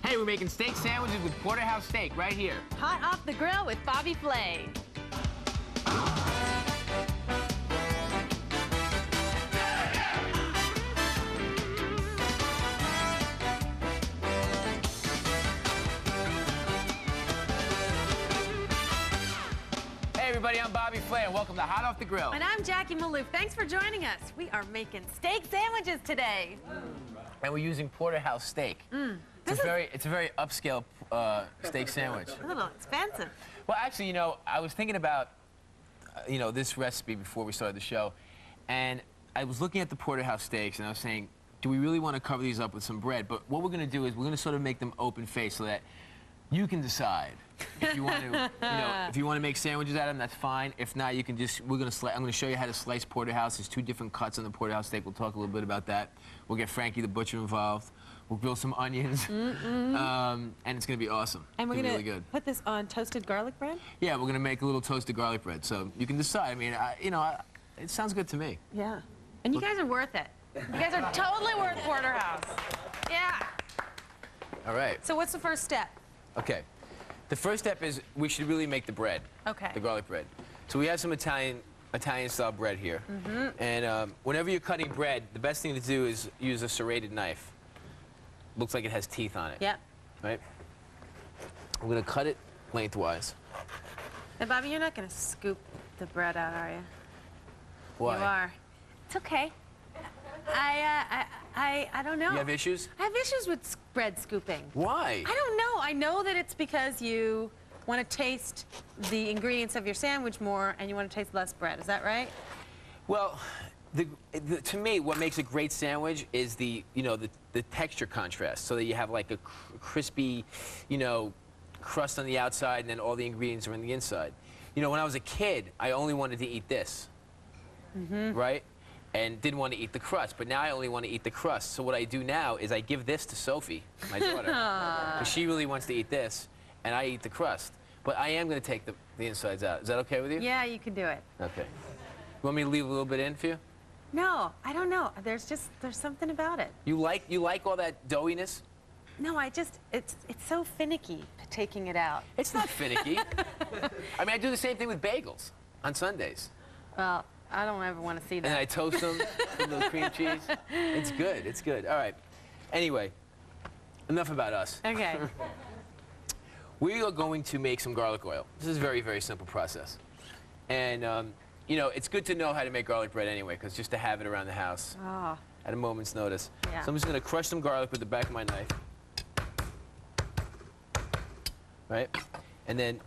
Hey, we're making steak sandwiches with porterhouse steak right here. Hot off the grill with Bobby Flay. Hey everybody, I'm Bobby Flay and welcome to Hot Off the Grill. And I'm Jackie Maloof. Thanks for joining us. We are making steak sandwiches today. And we're using porterhouse steak. It's a very upscale steak sandwich. A little expensive. Well, actually, you know, I was thinking about, this recipe before we started the show, and I was looking at the porterhouse steaks, and I was saying, do we really want to cover these up with some bread? But what we're going to do is we're going to sort of make them open-faced so that you can decide if you want to, if you want to make sandwiches out of them, that's fine. If not, you can just, I'm going to show you how to slice porterhouse. There's two different cuts on the porterhouse steak. We'll talk a little bit about that. We'll get Frankie the butcher involved. We'll grill some onions, and it's going to be awesome. And we're going to to put this on toasted garlic bread? Yeah, we're going to make a little toasted garlic bread. So you can decide. I mean, it sounds good to me. Yeah. And you guys are worth it. You guys are totally worth porterhouse. Yeah. All right. So what's the first step? Okay. The first step is we should really make the bread. Okay. The garlic bread. So we have some Italian-style bread here. And whenever you're cutting bread, the best thing to do is use a serrated knife. Looks like it has teeth on it. Yep. Right? I'm going to cut it lengthwise. Now, Bobby, you're not going to scoop the bread out, are you? Why? You are. It's okay. I don't know. You have issues? I have issues with bread scooping. Why? I don't know. I know that it's because you want to taste the ingredients of your sandwich more and you want to taste less bread. Is that right? Well, to me, what makes a great sandwich is the texture contrast, so that you have like a crispy, crust on the outside, and then all the ingredients are on the inside. When I was a kid, I only wanted to eat this, right? And didn't want to eat the crust, but now I only want to eat the crust. So what I do now is I give this to Sophie, my daughter, because she really wants to eat this, and I eat the crust. But I am going to take the insides out. Is that okay with you? Yeah, you can do it. Okay. You want me to leave a little bit in for you? No, I don't know. There's something about it. You like all that doughiness? No, it's so finicky taking it out. It's not finicky. I mean, I do the same thing with bagels on Sundays. Well, I don't ever want to see that. And I toast them with a little cream cheese. It's good. It's good. All right. Anyway, enough about us. Okay. We are going to make some garlic oil. This is a very, very simple process. And, it's good to know how to make garlic bread anyway, because just to have it around the house at a moment's notice. Yeah. So I'm just going to crush some garlic with the back of my knife. Right? And then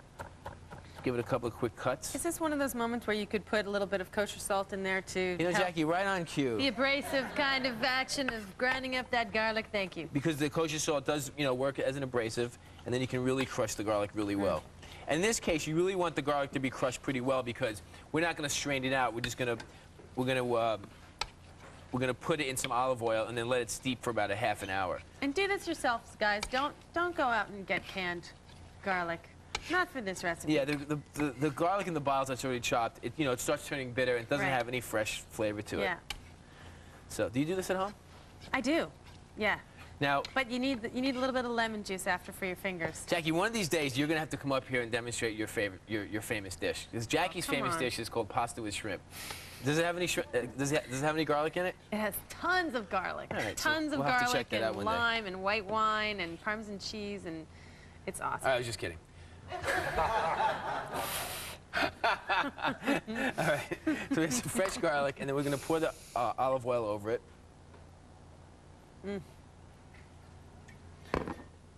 give it a couple of quick cuts. Is this one of those moments where you could put a little bit of kosher salt in there to help Jackie, right on cue. the abrasive kind of action of grinding up that garlic? Thank you. Because the kosher salt does, work as an abrasive, and then you can really crush the garlic really well. And in this case, you really want the garlic to be crushed pretty well because we're not going to strain it out. We're just going to, we're going to put it in some olive oil and then let it steep for about a half an hour. And do this yourselves, guys. Don't go out and get canned garlic. Not for this recipe. Yeah, the garlic in the bottles that's already chopped, it starts turning bitter and doesn't have any fresh flavor to it. Yeah. So, do you do this at home? I do. Yeah. Now, but you need a little bit of lemon juice after for your fingers. Jackie, one of these days you're gonna have to come up here and demonstrate your famous dish. Because Jackie's famous dish is called pasta with shrimp. Does it have any does it have any garlic in it? It has tons of garlic. All right, tons so of we'll have to garlic check that out and one day. lime and white wine and Parmesan cheese and it's awesome. I was just kidding. All right. So it's some fresh garlic, and then we're gonna pour the olive oil over it.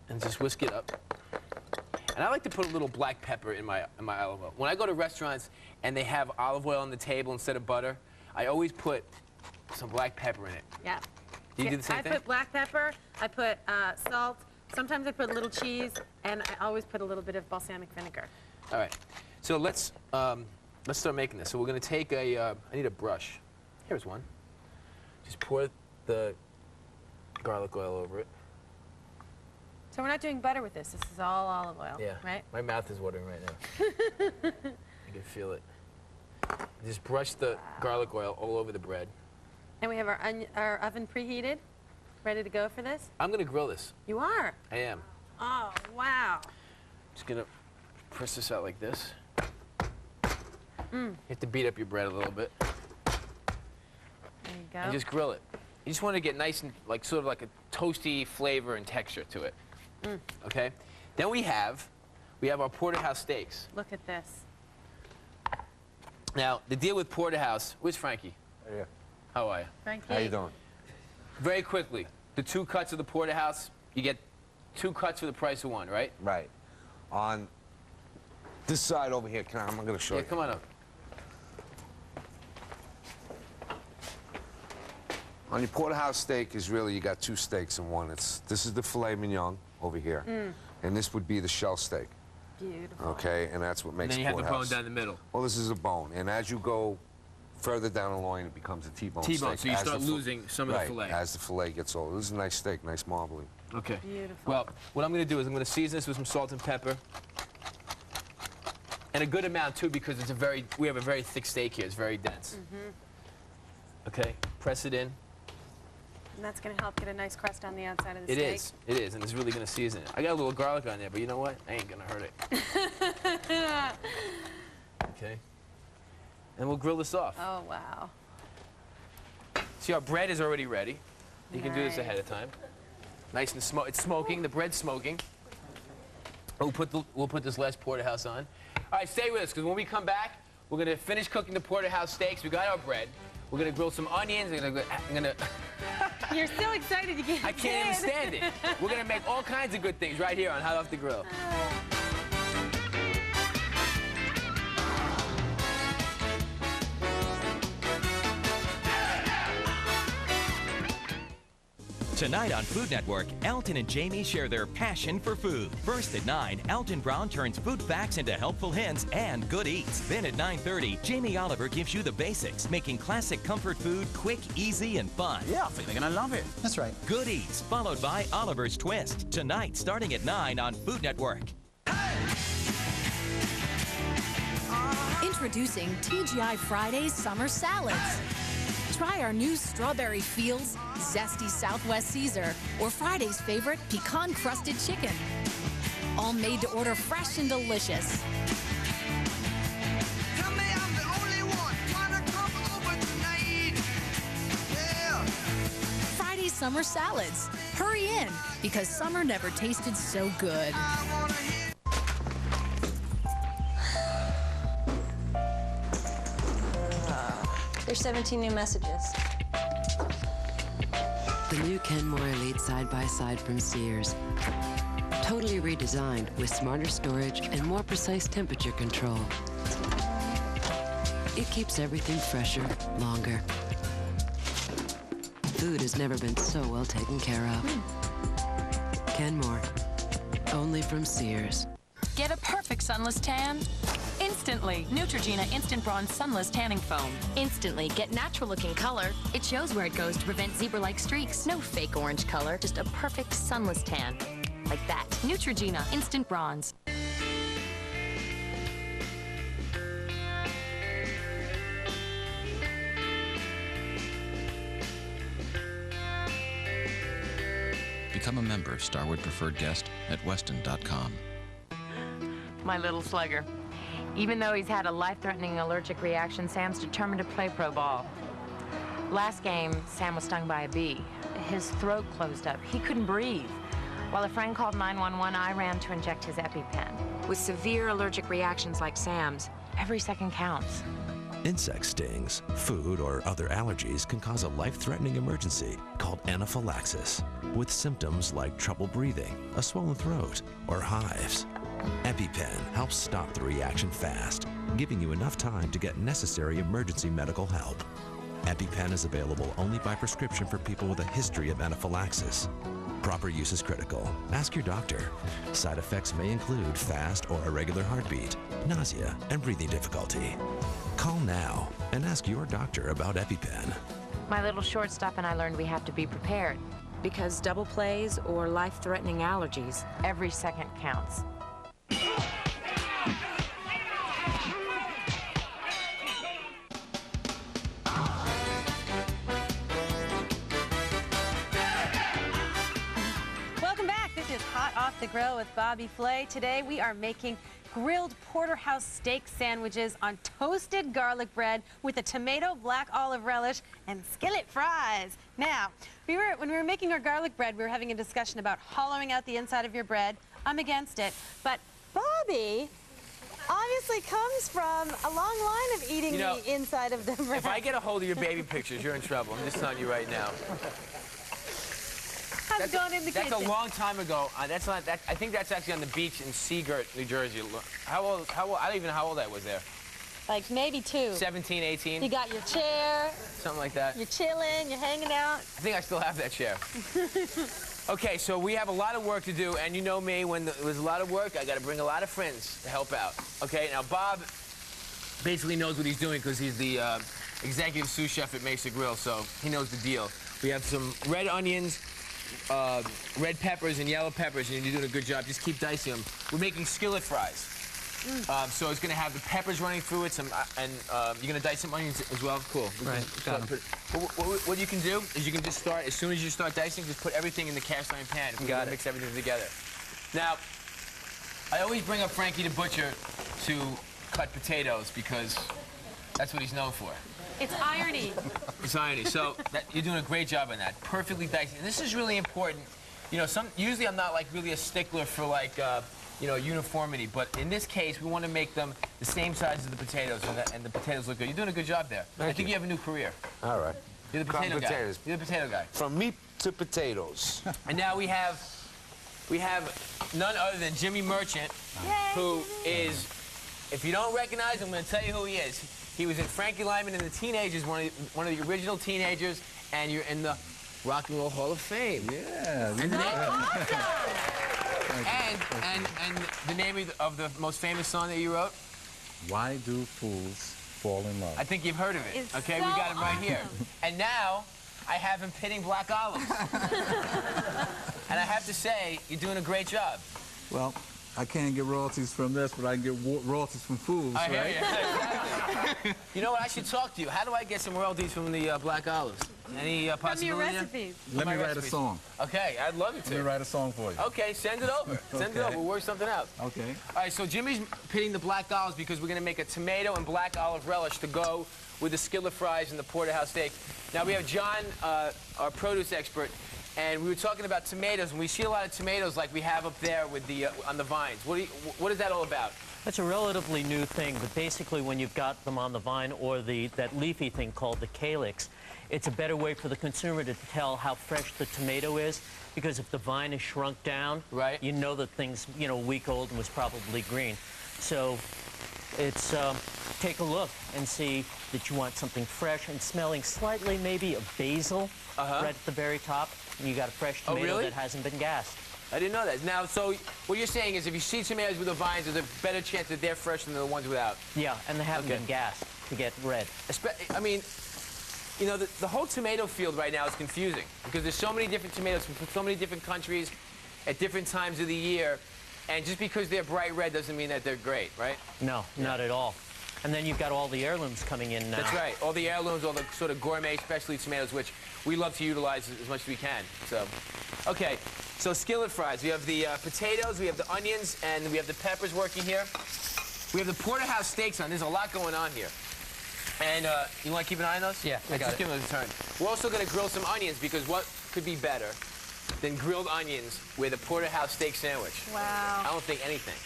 And just whisk it up. And I like to put a little black pepper in my olive oil. When I go to restaurants and they have olive oil on the table instead of butter, I always put some black pepper in it. Yeah. Do you do the same thing? I put black pepper, I put salt, sometimes I put a little cheese, and I always put a little bit of balsamic vinegar. All right. So let's start making this. So we're going to take I need a brush. Here's one. Just pour the garlic oil over it. So we're not doing butter with this. This is all olive oil, right? My mouth is watering right now. I can feel it. Just brush the garlic oil all over the bread. And we have our oven preheated, ready to go for this? I'm going to grill this. You are? I am. Oh, wow. Just gonna press this out like this. You have to beat up your bread a little bit. There you go. And just grill it. You just want to get nice and like sort of like a toasty flavor and texture to it. Okay? Then we have our porterhouse steaks. Look at this. Now, the deal with porterhouse, where's Frankie? Yeah. How are you? Frankie. How you doing? Very quickly, the 2 cuts of the porterhouse, you get 2 cuts for the price of 1, right? Right. On this side over here, I'm going to show Yeah, you. come on up. On your porterhouse steak is really, you got 2 steaks in one. This is the filet mignon over here, and this would be the shell steak. Beautiful. Okay, and that's what And makes then you have the bone porterhouse. down the middle. Well, this is a bone, and as you go further down the loin, it becomes a T-bone steak. T-bone, so you As start the fi- losing some of the right, filet. as the filet gets older. This is a nice steak, nice marbling. Okay. Beautiful. Well, what I'm going to do is I'm going to season this with some salt and pepper. And a good amount, too, because we have a very thick steak here. It's very dense. Okay, press it in. And that's going to help get a nice crust on the outside of the It steak. is, and it's really going to season it. I got a little garlic on there, but you know what? I ain't going to hurt it. Okay. And we'll grill this off. Oh, wow. See, our bread is already ready. You can do this Nice. ahead of time. Nice and it's smoking. The bread's smoking. We'll put this last porterhouse on. All right, stay with us, because when we come back, we're going to finish cooking the porterhouse steaks. We got our bread. We're going to grill some onions. I'm gonna You're so excited to get I can't even stand it. We're going to make all kinds of good things right here on Hot Off the Grill. Tonight on Food Network, Elton and Jamie share their passion for food. First at 9, Elton Brown turns food facts into helpful hints and good eats. Then at 9:30, Jamie Oliver gives you the basics, making classic comfort food quick, easy, and fun. Yeah, I think they're gonna love it. That's right. Good Eats, followed by Oliver's Twist. Tonight, starting at 9 on Food Network. Introducing TGI Fridays Summer Salads. Try our new Strawberry Fields, Zesty Southwest Caesar, or Friday's favorite pecan-crusted chicken. All made to order fresh and delicious. Tell me I'm the only one. Wanna come over tonight? Yeah. Fridays Summer Salads. Hurry in, because summer never tasted so good. I wanna hear. There's 17 new messages. The new Kenmore Elite side-by-side from Sears. Totally redesigned with smarter storage and more precise temperature control. It keeps everything fresher, longer. Food has never been so well taken care of. Kenmore. Only from Sears. Get a perfect sunless tan instantly. Neutrogena Instant Bronze Sunless Tanning Foam. Instantly get natural-looking color. It shows where it goes to prevent zebra-like streaks. No fake orange color, just a perfect sunless tan. Like that. Neutrogena Instant Bronze. Become a member, Starwood Preferred Guest, at Weston.com. My little slugger. Even though he's had a life-threatening allergic reaction, Sam's determined to play pro ball. Last game, Sam was stung by a bee. His throat closed up. He couldn't breathe. While a friend called 911, I ran to inject his EpiPen. With severe allergic reactions like Sam's, every second counts. Insect stings, food, or other allergies can cause a life-threatening emergency called anaphylaxis, with symptoms like trouble breathing, a swollen throat, or hives. EpiPen helps stop the reaction fast, giving you enough time to get necessary emergency medical help. EpiPen is available only by prescription for people with a history of anaphylaxis. Proper use is critical. Ask your doctor. Side effects may include fast or irregular heartbeat, nausea, and breathing difficulty. Call now and ask your doctor about EpiPen. My little shortstop and I learned we have to be prepared. Because double plays or life-threatening allergies, every second counts. Welcome back. This is Hot Hot Off the Grill with Bobby Flay. Today we are making grilled porterhouse steak sandwiches on toasted garlic bread with a tomato, black olive relish, and skillet fries. Now, when we were making our garlic bread, we were having a discussion about hollowing out the inside of your bread. I'm against it, but Bobby obviously comes from a long line of eating the inside of the bread. If I get a hold of your baby pictures, you're in trouble. I'm just telling you right now. How's it going in the kitchen? That's a long time ago. That's not that. I think that's actually on the beach in Seagirt, New Jersey. How old? I don't even know how old I was there. Like maybe 2. 17, 18. You got your chair. Something like that. You're chilling. You're hanging out. I think I still have that chair. Okay, so we have a lot of work to do, and you know me. When there's a lot of work, I got to bring a lot of friends to help out. Okay, now Bob basically knows what he's doing because he's the executive sous chef at Mesa Grill, so he knows the deal. We have some red onions, red peppers and yellow peppers, and you're doing a good job. Just keep dicing them. We're making skillet fries. So it's going to have the peppers running through it, and you're going to dice some onions as well. Cool. Right. What you can do is you can just start, as soon as you start dicing, just put everything in the cast iron pan. We're going to mix everything together. Now, I always bring up Frankie the Butcher to cut potatoes because that's what he's known for. It's irony. It's irony. So you're doing a great job on that. Perfectly diced. And this is really important. You know, usually I'm not like really a stickler for like, you know, uniformity. But in this case, we want to make them the same size as the potatoes, and the potatoes look good. You're doing a good job there. I think you have a new career. All right. You're the potato guy. You're the potato guy. From meat to potatoes. And now we have none other than Jimmy Merchant, who is, if you don't recognize him, I'm going to tell you who he is. He was in Frankie Lyman and the Teenagers, one of the original Teenagers, and you're in the Rock and Roll Hall of Fame. Yeah. And the name of the most famous song that you wrote? Why Do Fools Fall in Love? I think you've heard of it. It's Okay, so we got it right awesome. here. And now I have him pitting Black Olives. And I have to say, you're doing a great job. Well, I can't get royalties from this, but I can get royalties from fools, I right? hear you. Exactly. You know what? I should talk to you. How do I get some royalties from the Black Olives? Any possibility? From your recipes. Let me write a song. Okay, I'd love you to. Let me write a song for you. Okay, send it over. Send it over. We'll work something out. Okay. All right, so Jimmy's pitting the black olives because we're going to make a tomato and black olive relish to go with the skillet fries and the porterhouse steak. Now, we have John, our produce expert, and we were talking about tomatoes, and we see a lot of tomatoes like we have up there with the on the vines. What is that all about? That's a relatively new thing, but basically when you've got them on the vine or that leafy thing called the calyx, it's a better way for the consumer to tell how fresh the tomato is, because if the vine is shrunk down, right, you know that thing's, you know, a week old and was probably green. So it's take a look and see that you want something fresh and smelling slightly maybe of basil right at the very top, and you got a fresh tomato that hasn't been gassed. I didn't know that. Now, so what you're saying is if you see tomatoes with the vines, there's a better chance that they're fresh than the ones without. Yeah, and they haven't been gassed to get red. I mean, you know, the whole tomato field right now is confusing because there's so many different tomatoes from so many different countries at different times of the year, and just because they're bright red doesn't mean that they're great, right? No, not at all. And then you've got all the heirlooms coming in now. That's right. All the heirlooms, all the sort of gourmet specialty tomatoes, which we love to utilize as much as we can. So, okay. So skillet fries. We have the potatoes, we have the onions, and we have the peppers working here. We have the porterhouse steaks on. There's a lot going on here. And you want to keep an eye on those? Yeah, I got Just give them a turn. We're also going to grill some onions because what could be better than grilled onions with a porterhouse steak sandwich? Wow. I don't think anything.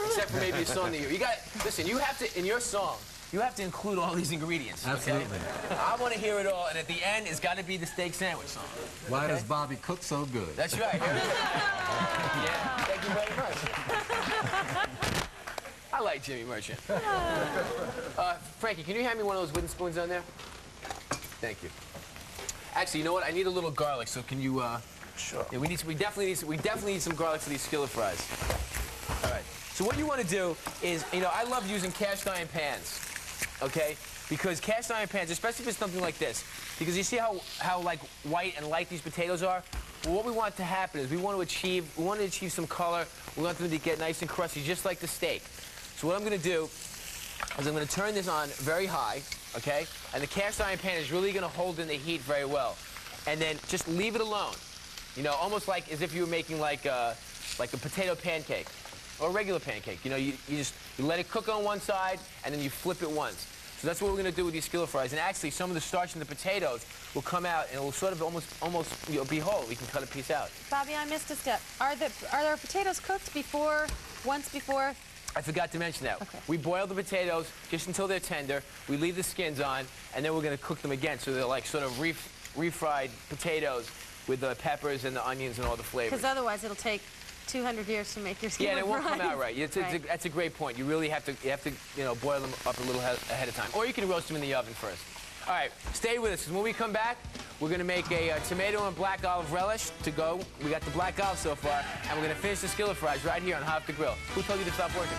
Except for maybe a song that you got. Listen, you have to, in your song, you have to include all these ingredients. Absolutely. Okay? I want to hear it all, and at the end, it's got to be the steak sandwich song. Why does Bobby cook so good? That's right. Yeah, thank you very much. I like Jimmy Merchant. Frankie, can you hand me one of those wooden spoons on there? Thank you. Actually, you know what? I need a little garlic, so can you? Sure. Yeah, we definitely need some garlic for these skillet fries. All right. So what you want to do is, you know, I love using cast iron pans, okay? Because cast iron pans, especially if it's something like this, because you see how like white and light these potatoes are. Well, what we want to happen is we want to achieve some color. We want them to get nice and crusty, just like the steak. So what I'm going to do is I'm going to turn this on very high, okay? And the cast iron pan is really going to hold in the heat very well. And then just leave it alone. You know, almost like as if you were making like a potato pancake or a regular pancake. You know, you let it cook on one side and then you flip it once. So that's what we're going to do with these skillet fries. And actually, some of the starch in the potatoes will come out and it will sort of almost be whole. We can cut a piece out. Bobby, I missed a step. Are there potatoes cooked once before? I forgot to mention that. Okay. We boil the potatoes just until they're tender. We leave the skins on, and then we're going to cook them again. So they're like sort of refried potatoes with the peppers and the onions and all the flavors. Because otherwise it'll take 200 years to make your skillet fries. Yeah, and it won't come out right. Right. That's a great point. You really have to boil them up a little ahead of time. Or you can roast them in the oven first. All right, stay with us. When we come back, we're going to make a tomato and black olive relish to go. We got the black olive so far, and we're going to finish the skillet fries right here on Hot Off the Grill. Who told you to stop working?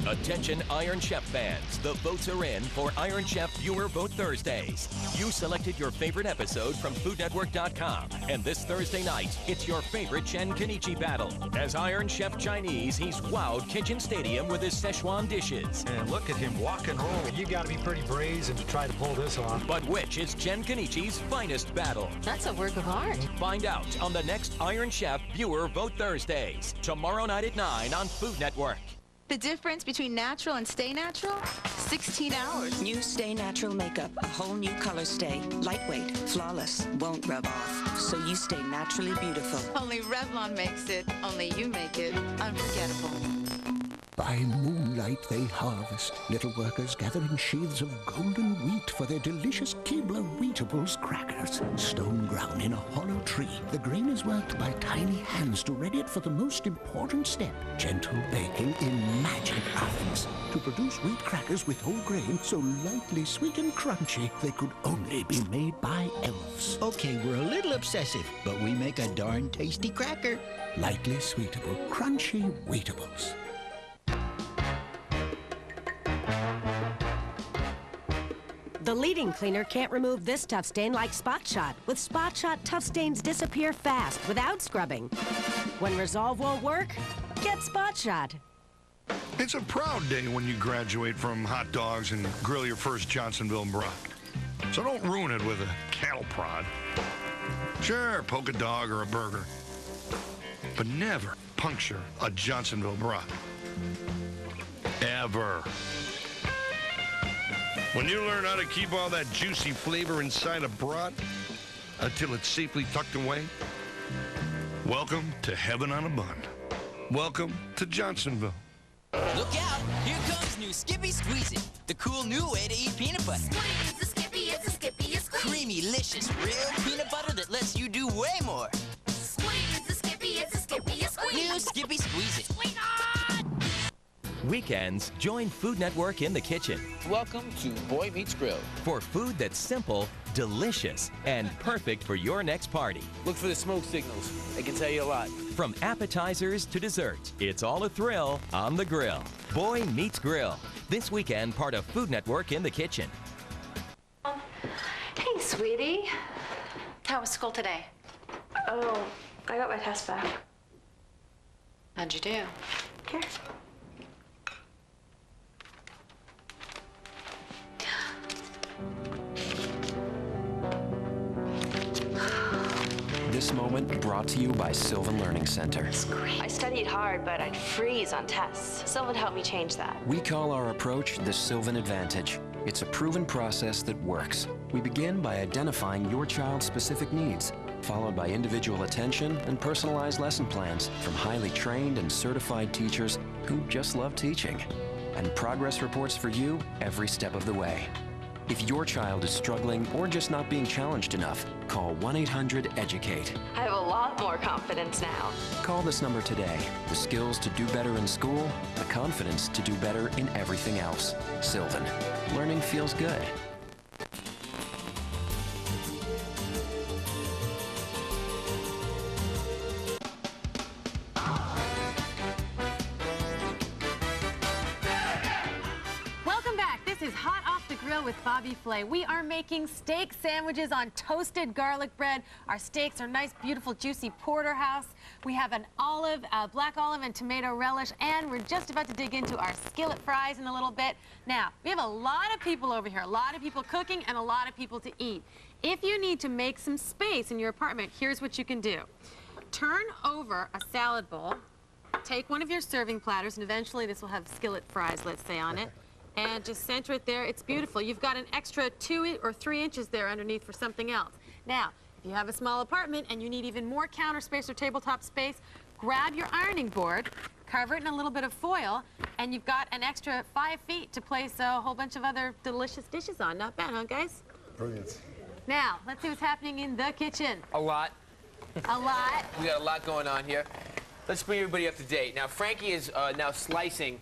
Attention Iron Chef fans, the votes are in for Iron Chef Viewer Vote Thursdays. You selected your favorite episode from FoodNetwork.com, and this Thursday night, it's your favorite Chen Kenichi battle. As Iron Chef Chinese, he's wowed Kitchen Stadium with his Szechuan dishes. And look at him walk and roll. You gotta be pretty brazen to try to pull this off. But which is Chen Kenichi's finest battle? That's a work of art. Find out on the next Iron Chef Viewer Vote Thursdays, tomorrow night at 9 on Food Network. The difference between natural and stay natural? 16 hours. New Stay Natural makeup. A whole new color stay. Lightweight, flawless, won't rub off. So you stay naturally beautiful. Only Revlon makes it. Only you make it unforgettable. By moonlight they harvest, little workers gathering sheaves of golden wheat for their delicious Keebler Wheatables crackers. Stone ground in a hollow tree, the grain is worked by tiny hands to ready it for the most important step, gentle baking in magic ovens. To produce wheat crackers with whole grain so lightly sweet and crunchy, they could only be made by elves. Okay, we're a little obsessive, but we make a darn tasty cracker. Lightly sweetable, crunchy Wheatables. The leading cleaner can't remove this tough stain like Spot Shot. With Spot Shot, tough stains disappear fast without scrubbing. When Resolve won't work, get Spot Shot. It's a proud day when you graduate from hot dogs and grill your first Johnsonville brat. So don't ruin it with a cattle prod. Sure, poke a dog or a burger, but never puncture a Johnsonville brat. Ever. When you learn how to keep all that juicy flavor inside a brat until it's safely tucked away, welcome to heaven on a bun. Welcome to Johnsonville. Look out! Here comes new Skippy Squeeze-It, the cool new way to eat peanut butter. Squeeze the Skippy, it's a Skippy, a squeeze. Creamy, licious, real peanut butter that lets you do way more. Squeeze the Skippy, it's a Skippy, a squeeze. New Skippy Squeeze-It. Squeeze on! Weekends, join Food Network in the kitchen. Welcome to Boy Meets Grill. For food that's simple, delicious, and perfect for your next party. Look for the smoke signals. They can tell you a lot. From appetizers to dessert, it's all a thrill on the grill. Boy Meets Grill. This weekend, part of Food Network in the kitchen. Hey, sweetie. How was school today? Oh, I got my test back. How'd you do? Here. This moment brought to you by Sylvan Learning Center. I studied hard, but I'd freeze on tests. Sylvan helped me change that. We call our approach the Sylvan Advantage. It's a proven process that works. We begin by identifying your child's specific needs, followed by individual attention and personalized lesson plans from highly trained and certified teachers who just love teaching. And progress reports for you every step of the way. If your child is struggling or just not being challenged enough, call 1-800-EDUCATE. I have a lot more confidence now. Call this number today. The skills to do better in school, the confidence to do better in everything else. Sylvan. Learning feels good. Welcome back. This is Hot Off the Grill. Grill with Bobby Flay. We are making steak sandwiches on toasted garlic bread. Our steaks are nice, beautiful, juicy porterhouse. We have an olive, black olive and tomato relish, and we're just about to dig into our skillet fries in a little bit. Now, we have a lot of people over here, a lot of people cooking and a lot of people to eat. If you need to make some space in your apartment, here's what you can do. Turn over a salad bowl, take one of your serving platters, and eventually this will have skillet fries, let's say, on it. And just center it there. It's beautiful. You've got an extra 2 or 3 inches there underneath for something else. Now, if you have a small apartment and you need even more counter space or tabletop space, grab your ironing board, cover it in a little bit of foil, and you've got an extra 5 feet to place a whole bunch of other delicious dishes on. Not bad, huh, guys? Brilliant. Now, let's see what's happening in the kitchen. A lot. A lot. We got a lot going on here. Let's bring everybody up to date. Now, Frankie is now slicing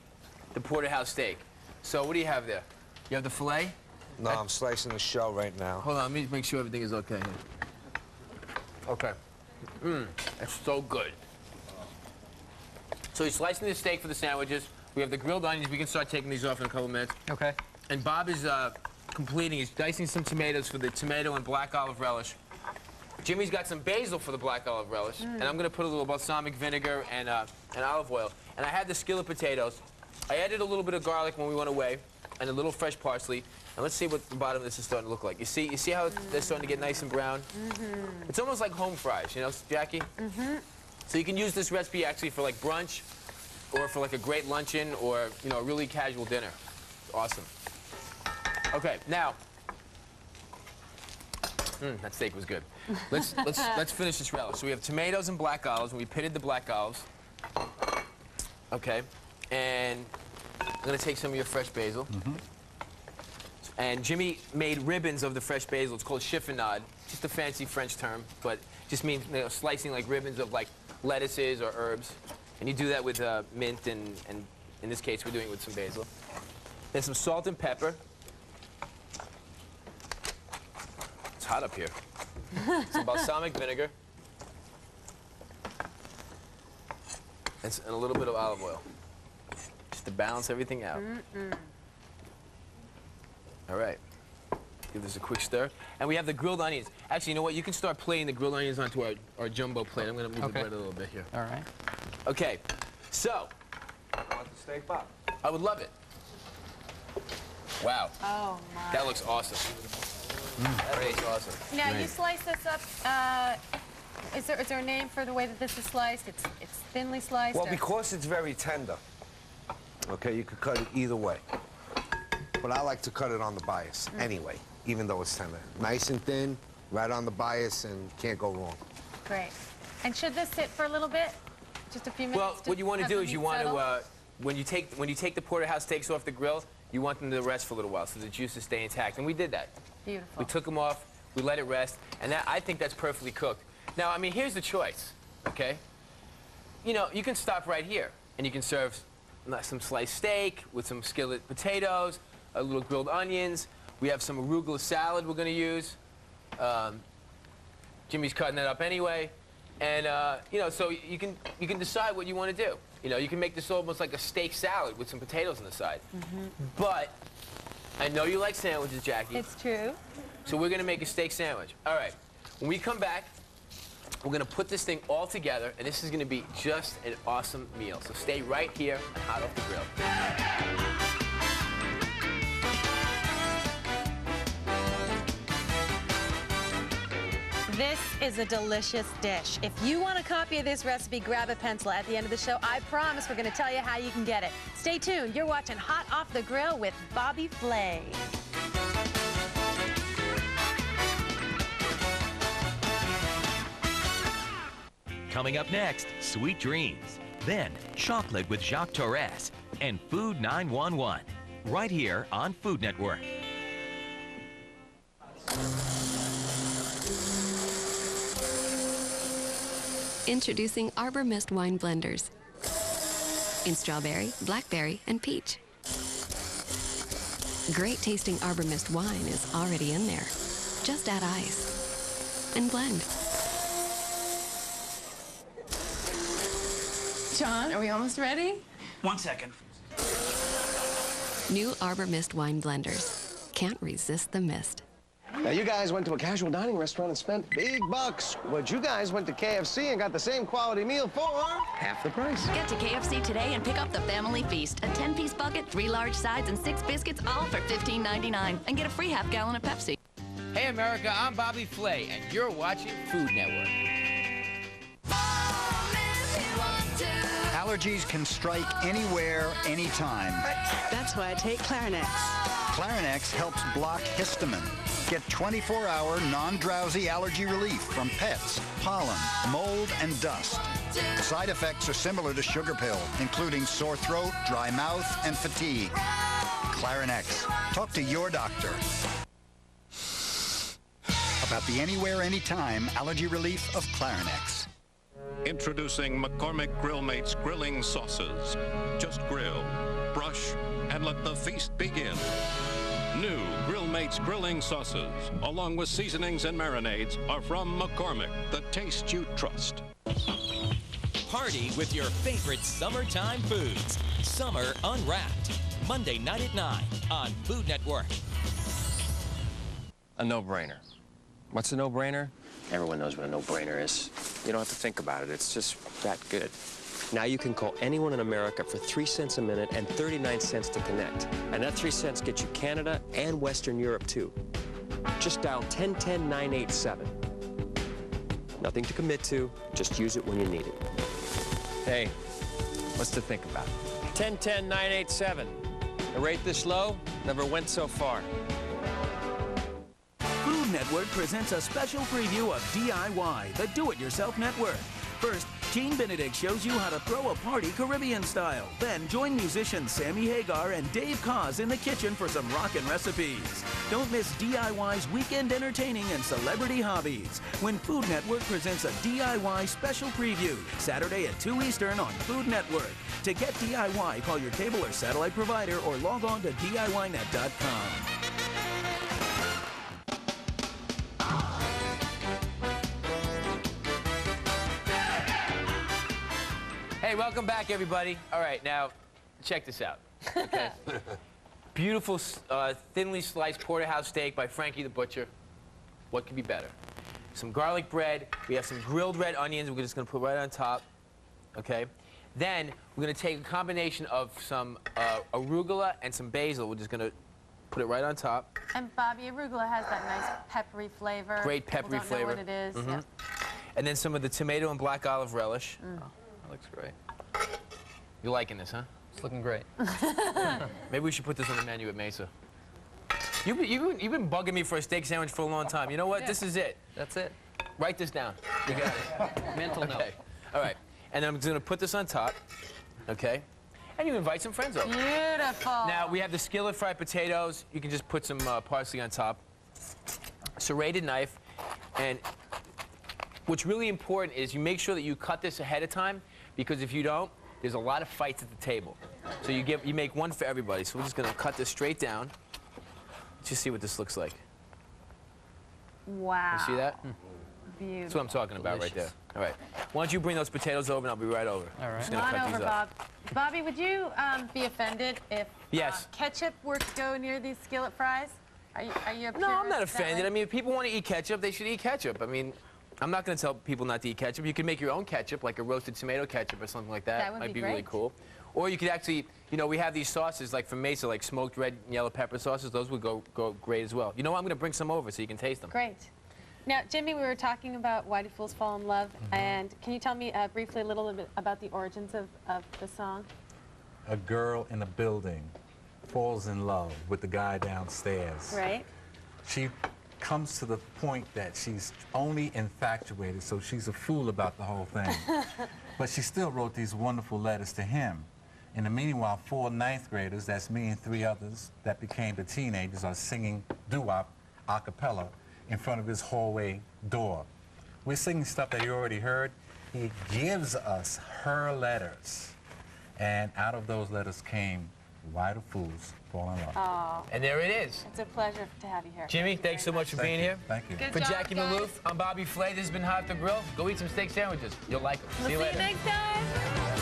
the porterhouse steak. So what do you have there? You have the filet? No, I'm slicing the shell right now. Hold on, let me make sure everything is okay here. Okay. That's so good. So he's slicing the steak for the sandwiches. We have the grilled onions. We can start taking these off in a couple minutes. Okay. And Bob is completing. He's dicing some tomatoes for the tomato and black olive relish. Jimmy's got some basil for the black olive relish. And I'm going to put a little balsamic vinegar and olive oil. And I had the skillet potatoes. I added a little bit of garlic when we went away, and a little fresh parsley. And let's see what the bottom of this is starting to look like. You see how they're starting to get nice and brown? It's almost like home fries, you know, Jackie? So you can use this recipe actually for like brunch, or for like a great luncheon, or you know, a really casual dinner. It's awesome. Okay, now. That steak was good. Let's finish this relish. So we have tomatoes and black olives, and we pitted the black olives. Okay. And I'm going to take some of your fresh basil. And Jimmy made ribbons of the fresh basil. It's called chiffonade. Just a fancy French term, but just means, you know, slicing like ribbons of like lettuces or herbs. And you do that with mint, and in this case, we're doing it with some basil. Then some salt and pepper. It's hot up here. Some balsamic vinegar. And a little bit of olive oil. To balance everything out. All right. Give this a quick stir. And we have the grilled onions. Actually, you know what? You can start plating the grilled onions onto our jumbo plate. I'm going to move the bread a little bit here. All right. Okay. So. Want the steak, Bob? I would love it. Wow. Oh, my. That looks awesome. That looks awesome. Now, you slice this up. Is there a name for the way that this is sliced? It's thinly sliced? Well, because it's very tender. Okay, you could cut it either way. But I like to cut it on the bias anyway, even though it's tender. Nice and thin, right on the bias, and can't go wrong. Great. And should this sit for a little bit? Just a few minutes? Well, what you want to do is you want to, when you take the porterhouse steaks off the grill, you want them to rest for a little while so the juices stay intact. And we did that. Beautiful. We took them off, we let it rest, and I think that's perfectly cooked. Now, I mean, here's the choice, okay? You know, you can stop right here, and you can serve some sliced steak with some skillet potatoes, a little grilled onions. We have some arugula salad we're going to use. Jimmy's cutting that up anyway. And, you know, so you can decide what you want to do. You know, you can make this almost like a steak salad with some potatoes on the side. But I know you like sandwiches, Jackie. It's true. So we're going to make a steak sandwich. All right. When we come back, we're going to put this thing all together, and this is going to be just an awesome meal. So stay right here on Hot Off the Grill. This is a delicious dish. If you want a copy of this recipe, grab a pencil. At the end of the show, I promise we're going to tell you how you can get it. Stay tuned. You're watching Hot Off the Grill with Bobby Flay. Coming up next, Sweet Dreams. Then, Chocolate with Jacques Torres and Food 911. Right here on Food Network. Introducing Arbor Mist wine blenders in strawberry, blackberry, and peach. Great tasting Arbor Mist wine is already in there. Just add ice and blend. John, are we almost ready? 1 second. New Arbor Mist wine blenders. can't resist the mist. Now, you guys went to a casual dining restaurant and spent big bucks. But you guys went to KFC and got the same quality meal for half the price. Get to KFC today and pick up the family feast. A 10-piece bucket, 3 large sides, and 6 biscuits, all for $15.99. And get a free half-gallon of Pepsi. Hey, America, I'm Bobby Flay, and you're watching Food Network. Allergies can strike anywhere, anytime. That's why I take Clarinex. Clarinex helps block histamine. Get 24-hour non-drowsy allergy relief from pets, pollen, mold, and dust. Side effects are similar to sugar pill, including sore throat, dry mouth, and fatigue. Clarinex. Talk to your doctor about the anywhere, anytime allergy relief of Clarinex. Introducing McCormick Grill Mates grilling sauces. Just grill, brush, and let the feast begin. New Grill Mates grilling sauces, along with seasonings and marinades, are from McCormick, the taste you trust. Party with your favorite summertime foods. Summer Unwrapped. Monday night at 9 on Food Network. A no-brainer. What's a no-brainer? Everyone knows what a no-brainer is. You don't have to think about it. It's just that good. Now you can call anyone in America for 3 cents a minute and 39 cents to connect. And that 3 cents gets you Canada and Western Europe, too. Just dial 1010-987. Nothing to commit to. Just use it when you need it. Hey, what's to think about? 1010-987. A rate this low never went so far. Food Network presents a special preview of DIY, the Do-It-Yourself Network. First, Gene Benedict shows you how to throw a party Caribbean style. Then join musicians Sammy Hagar and Dave Koz in the kitchen for some rockin' recipes. Don't miss DIY's weekend entertaining and celebrity hobbies when Food Network presents a DIY special preview Saturday at 2 Eastern on Food Network. To get DIY, call your cable or satellite provider or log on to DIYnet.com. Hey, welcome back, everybody. All right, now, check this out. Okay. Beautiful, thinly sliced porterhouse steak by Frankie the Butcher. What could be better? Some garlic bread. We have some grilled red onions we're just going to put right on top. Okay. Then we're going to take a combination of some arugula and some basil. We're just going to put it right on top. And Bobby, arugula has that nice peppery flavor. Great peppery People don't flavor. know what it is. Mm-hmm. Yep. And then some of the tomato and black olive relish. Mm. That looks great. You're liking this, huh? It's looking great. Maybe we should put this on the menu at Mesa. You've been bugging me for a steak sandwich for a long time. You know what? Yeah. This is it. That's it. Write this down. You got it. Mental note. Okay. All right. And then I'm going to put this on top. Okay. And you invite some friends over. Beautiful. Now, we have the skillet fried potatoes. You can just put some parsley on top. Serrated knife. And what's really important is you make sure that you cut this ahead of time, because if you don't, there's a lot of fights at the table. So you make one for everybody. So we're just going to cut this straight down. Let's just see what this looks like. Wow. You see that? Beautiful. That's what I'm talking about right there. All right. Why don't you bring those potatoes over, and I'll be right over. All right. I'm just Come going to on cut over, these Bob. up. Bobby, would you be offended if Yes. ketchup were to go near these skillet fries? Are you a No, I'm purist not that offended. way? I mean, if people want to eat ketchup, they should eat ketchup. I mean, I'm not going to tell people not to eat ketchup. You can make your own ketchup, like a roasted tomato ketchup or something like that. That would Might be be really great. cool. Or you could actually, you know, we have these sauces like from Mesa, like smoked red and yellow pepper sauces. Those would go great as well. You know what? I'm going to bring some over so you can taste them. Great. Now, Jimmy, we were talking about Why Do Fools Fall in Love, and can you tell me briefly a little bit about the origins of the song? A girl in a building falls in love with the guy downstairs. Right. She comes to the point that she's only infatuated, so she's a fool about the whole thing. But she still wrote these wonderful letters to him. In the meanwhile, 4 ninth graders, that's me and 3 others that became the teenagers, are singing doo-wop a cappella in front of his hallway door. We're singing stuff that you already heard. He gives us her letters. And out of those letters came Why Do Fools Fall in Love. Oh. And there it is. It's a pleasure to have you here. Jimmy, thanks so much for being here. Thank you. Good For job, Jackie guys. Maloof, I'm Bobby Flay. This has been Hot Off the Grill. Go eat some steak sandwiches. You'll like them. We'll see you later. next time.